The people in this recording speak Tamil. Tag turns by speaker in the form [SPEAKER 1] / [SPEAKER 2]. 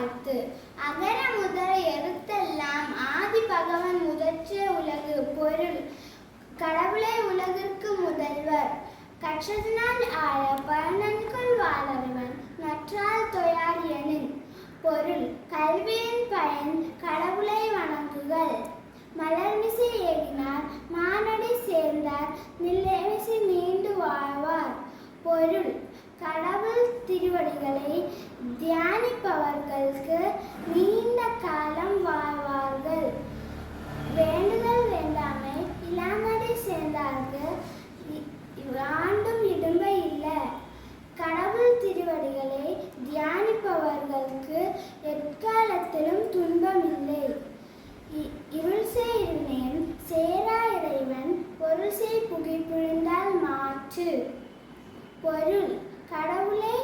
[SPEAKER 1] வாழ்த்து. அகர முதல எழுத்தெல்லாம் ஆதி பகவன் முதற்றே உலகு. பொருள்: கடவுளே உலகிற்கு முதல்வர். கற்றதனால் ஆழ பயனன்கொள் வாளறிவன் நற்றால் தொழார் எனின். பொருள்: கல்வியின் பயன் கடவுளை வணங்குதல். மலர்மிசை ஏகினார் மானடி சேர்ந்தார் நிலைமிசை நீண்டு வாழ்வார். பொருள்: கடவுள் திருவடிகளை தியானிப்பவர்களுக்கு நீண்ட காலம் வாழ்வார்கள். வேண்டுதல் வேண்டாமை இளமடி சேர்ந்தார்க்கு ஆண்டும் இடும்பை இல்லை. கடவுள் திருவடிகளை தியானிப்பவர்களுக்கு எக்காலத்திலும் துன்பமில்லை. இருள்செய் இருநேம் சேரா இறைவன் பொருள்செய் புகை புழிந்தால் மாற்று. பொருள்: கடவுளை